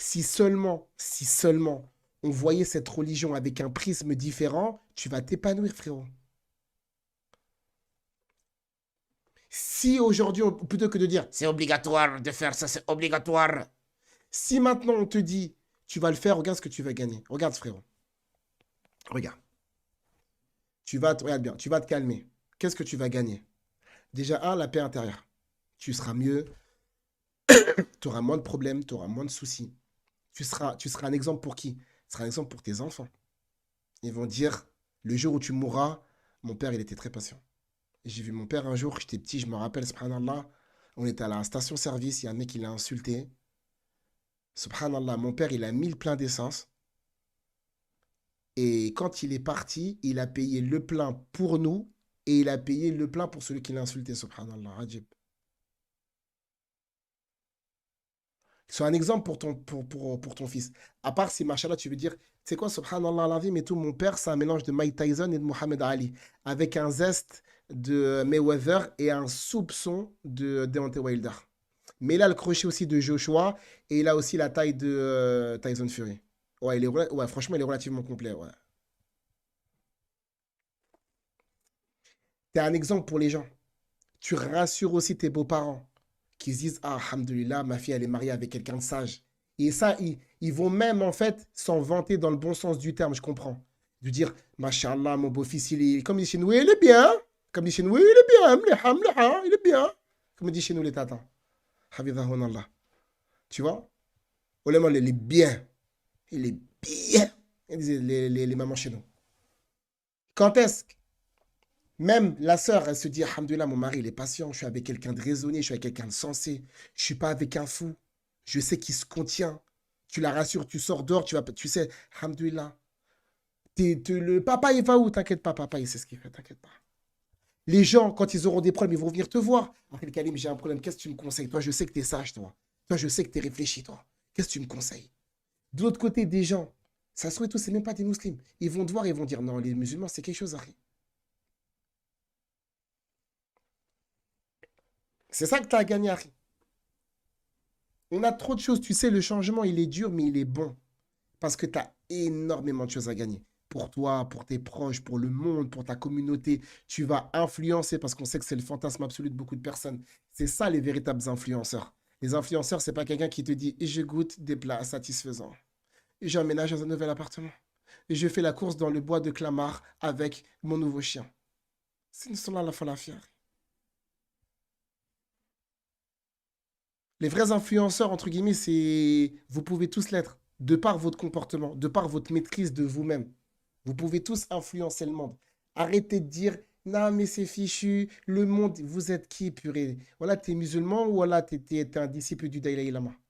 Si seulement on voyait cette religion avec un prisme différent, tu vas t'épanouir, frérot. Si aujourd'hui, plutôt que de dire c'est obligatoire de faire ça, c'est obligatoire. Si maintenant on te dit tu vas le faire, regarde ce que tu vas gagner. Regarde, frérot. Regarde. Regarde bien, tu vas te calmer. Qu'est-ce que tu vas gagner? Déjà, un, la paix intérieure. Tu seras mieux, tu auras moins de problèmes, tu auras moins de soucis. Tu seras un exemple pour qui? Tu seras un exemple pour tes enfants. Ils vont dire, le jour où tu mourras, mon père, il était très patient. J'ai vu mon père un jour, j'étais petit, je me rappelle, subhanallah, on était à la station-service, il y a un mec qui l'a insulté. Subhanallah, mon père, il a mis le plein d'essence. Et quand il est parti, il a payé le plein pour nous et il a payé le plein pour celui qui l'a insulté, subhanallah. Ajib. Sois un exemple pour ton fils. À part si, machallah, tu veux dire, c'est quoi, subhanallah, la vie, mais tout, mon père, c'est un mélange de Mike Tyson et de Muhammad Ali, avec un zeste de Mayweather et un soupçon de Deontay Wilder. Mais il a le crochet aussi de Joshua et il a aussi la taille de Tyson Fury. Ouais, ouais, franchement, il est relativement complet. Ouais. T'es un exemple pour les gens. Tu rassures aussi tes beaux-parents qui se disent, ah, alhamdoulilah, ma fille, elle est mariée avec quelqu'un de sage. Et ça, ils vont même, en fait, s'en vanter dans le bon sens du terme, je comprends. De dire, Mashallah, mon beau-fils, il est, comme dit chez nous, il est bien. Comme dit chez nous, il est bien, il est bien. Comme dit chez nous les tatans. Hafidhahunallah. Tu vois? Olema, il est bien. Il est bien. Ils disaient les mamans chez nous. Quand est-ce que même la sœur, elle se dit, alhamdoulilah, mon mari, il est patient, je suis avec quelqu'un de raisonné, je suis avec quelqu'un de sensé, je suis pas avec un fou, je sais qu'il se contient. Tu la rassures, tu sors dehors, tu sais, alhamdoulilah. Le papa, il va où? T'inquiète pas, papa, il sait ce qu'il fait, t'inquiète pas. Les gens, quand ils auront des problèmes, ils vont venir te voir. Après, Kalim, j'ai un problème, qu'est-ce que tu me conseilles? Toi, je sais que tu es sage, toi. Toi, je sais que tu es réfléchi, toi. Qu'est-ce que tu me conseilles? De l'autre côté, des gens, ça se trouve, tous, c'est même pas des musulmans. Ils vont te voir, ils vont dire, non, les musulmans, c'est quelque chose, Harry. C'est ça que tu as gagné, Harry. On a trop de choses. Tu sais, le changement, il est dur, mais il est bon. Parce que tu as énormément de choses à gagner. Pour toi, pour tes proches, pour le monde, pour ta communauté. Tu vas influencer parce qu'on sait que c'est le fantasme absolu de beaucoup de personnes. C'est ça les véritables influenceurs. Les influenceurs, c'est pas quelqu'un qui te dit je goûte des plats satisfaisants. J'emménage dans un nouvel appartement. Je fais la course dans le bois de Clamart avec mon nouveau chien. C'est une sola la falafia. Les vrais influenceurs, entre guillemets, c'est. Vous pouvez tous l'être, de par votre comportement, de par votre maîtrise de vous-même. Vous pouvez tous influencer le monde. Arrêtez de dire, non, mais c'est fichu, le monde, vous êtes qui, purée? Voilà, t'es musulman ou voilà, t'es un disciple du Dalai Lama?